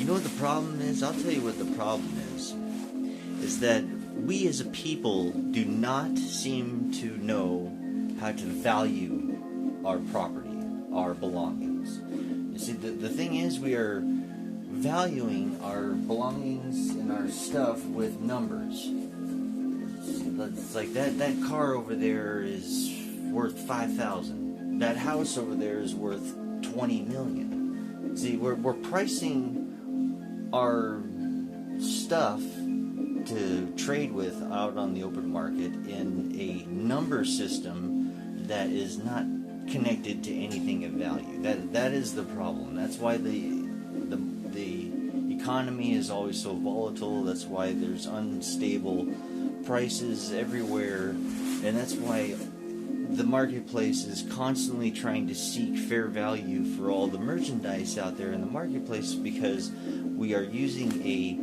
You know what the problem is? I'll tell you what the problem is that we as a people do not seem to know how to value our property, our belongings. You see, the thing is, we are valuing our belongings and our stuff with numbers. It's like that car over there is worth $5,000. That house over there is worth $20 million. See, we're pricing our stuff to trade with out on the open market in a number system that is not connected to anything of value. That is the problem. That's why the economy is always so volatile. That's why there's unstable prices everywhere, and that's why the marketplace is constantly trying to seek fair value for all the merchandise out there in the marketplace, because we are using a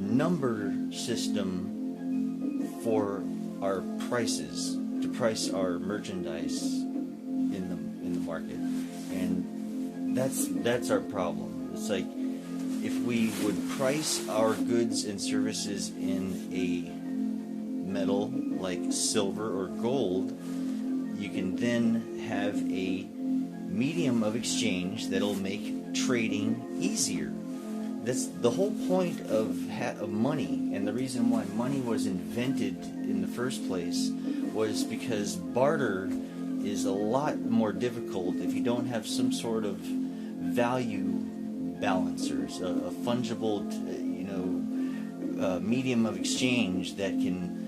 number system for our prices, to price our merchandise in the market. And that's our problem. It's like, if we would price our goods and services in a metal like silver or gold, you can then have a medium of exchange that'll make trading easier. That's the whole point of money, and the reason why money was invented in the first place was because barter is a lot more difficult if you don't have some sort of value balancers, a fungible, medium of exchange that can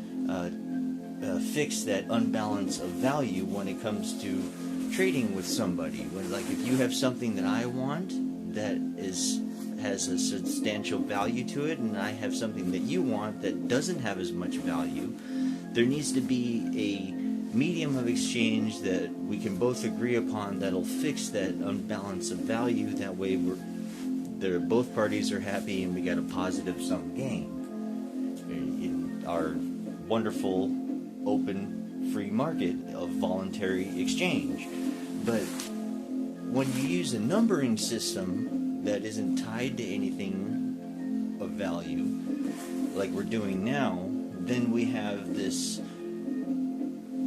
fix that unbalance of value when it comes to trading with somebody. Like, if you have something that I want that has a substantial value to it, and I have something that you want that doesn't have as much value, there needs to be a medium of exchange that we can both agree upon that'll fix that unbalance of value. That way both parties are happy and we got a positive sum game in our wonderful open free market of voluntary exchange. But when you use a numbering system that isn't tied to anything of value, like we're doing now, then we have this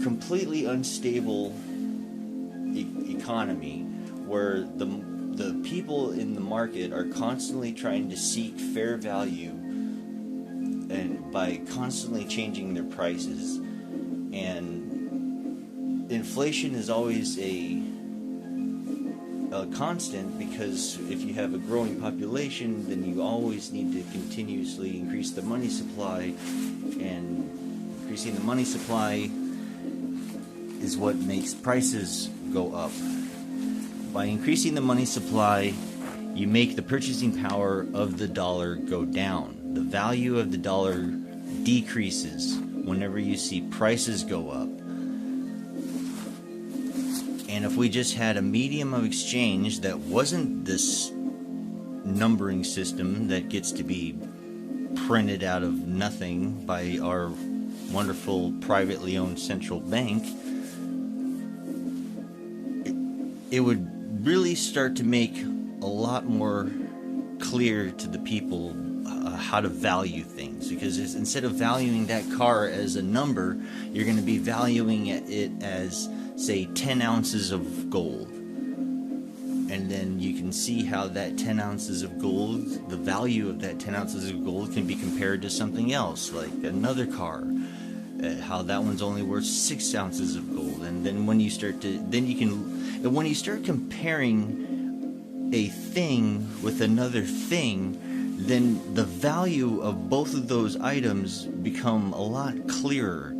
completely unstable economy where the people in the market are constantly trying to seek fair value, and by constantly changing their prices. And inflation is always a constant, because if you have a growing population, then you always need to continuously increase the money supply, and increasing the money supply is what makes prices go up. By increasing the money supply, you make the purchasing power of the dollar go down. The value of the dollar decreases whenever you see prices go up. And if we just had a medium of exchange that wasn't this numbering system that gets to be printed out of nothing by our wonderful privately owned central bank, it would really start to make a lot more clear to the people how to value things. Because instead of valuing that car as a number, you're going to be valuing it as, say, 10 ounces of gold. And then you can see how that 10 ounces of gold, the value of that 10 ounces of gold can be compared to something else, like another car. How that one's only worth 6 ounces of gold. And then when you start comparing a thing with another thing, then the value of both of those items become a lot clearer,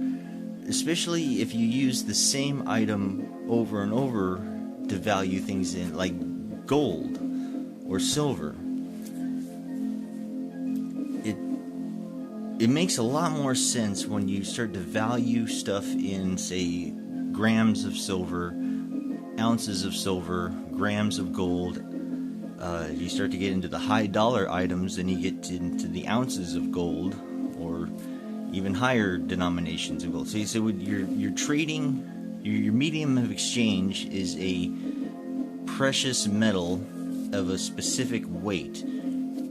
especially if you use the same item over and over to value things in, like gold or silver. It makes a lot more sense when you start to value stuff in, say, grams of silver, ounces of silver, grams of gold. You start to get into the high dollar items, and you get into the ounces of gold, or even higher denominations of gold. So you're trading, your medium of exchange is a precious metal of a specific weight,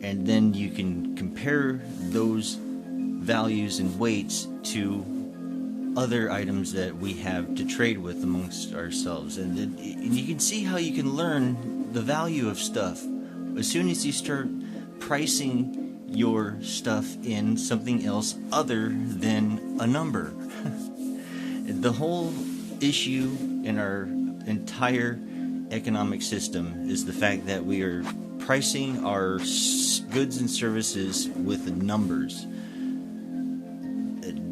and then you can compare those values and weights to other items that we have to trade with amongst ourselves, and you can see how you can learn the value of stuff as soon as you start pricing your stuff in something else other than a number. The whole issue in our entire economic system is the fact that we are pricing our goods and services with numbers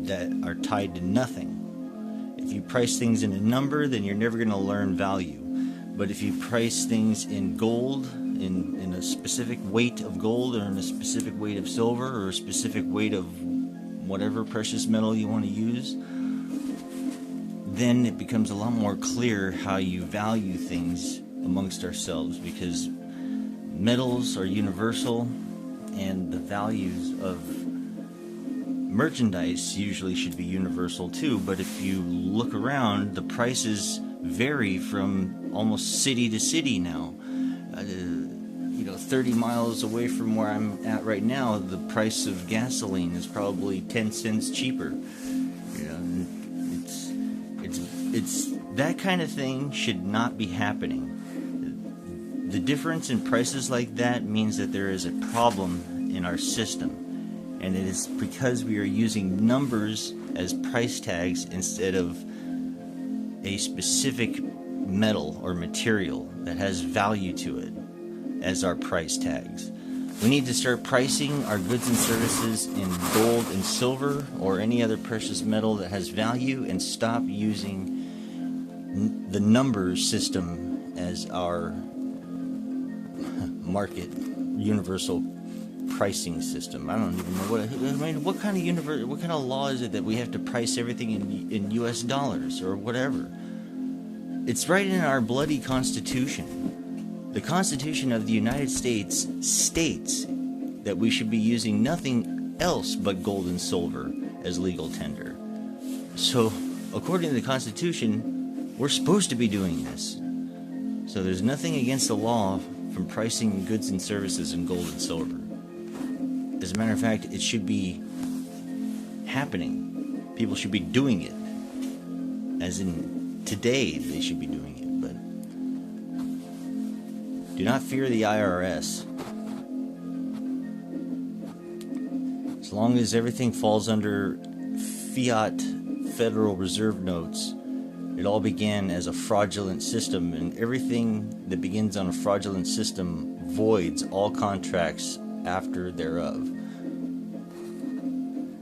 that are tied to nothing. If you price things in a number, then you're never going to learn value. But if you price things in gold, in a specific weight of gold, or in a specific weight of silver, or a specific weight of whatever precious metal you want to use, then it becomes a lot more clear how you value things amongst ourselves, because metals are universal, and the values of merchandise usually should be universal too. But if you look around, the prices vary from almost city to city now. 30 miles away from where I'm at right now, the price of gasoline is probably 10 cents cheaper. It's that kind of thing should not be happening. The difference in prices like that means that there is a problem in our system, and it is because we are using numbers as price tags instead of a specific metal or material that has value to it as our price tags. We need to start pricing our goods and services in gold and silver or any other precious metal that has value, and stop using the number system as our market universal pricing system. I don't even know what kind of law is it that we have to price everything in U.S. dollars or whatever? It's right in our bloody Constitution. The Constitution of the United States states that we should be using nothing else but gold and silver as legal tender. So, according to the Constitution, we're supposed to be doing this. So there's nothing against the law from pricing goods and services in gold and silver. As a matter of fact, it should be happening. People should be doing it. As in, today they should be doing it. But do not fear the IRS. As long as everything falls under fiat Federal Reserve notes, it all began as a fraudulent system, and everything that begins on a fraudulent system voids all contracts after thereof.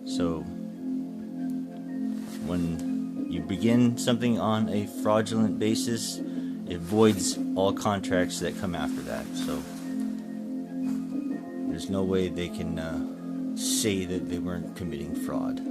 So, when you begin something on a fraudulent basis, it voids all contracts that come after that. So, there's no way they can say that they weren't committing fraud.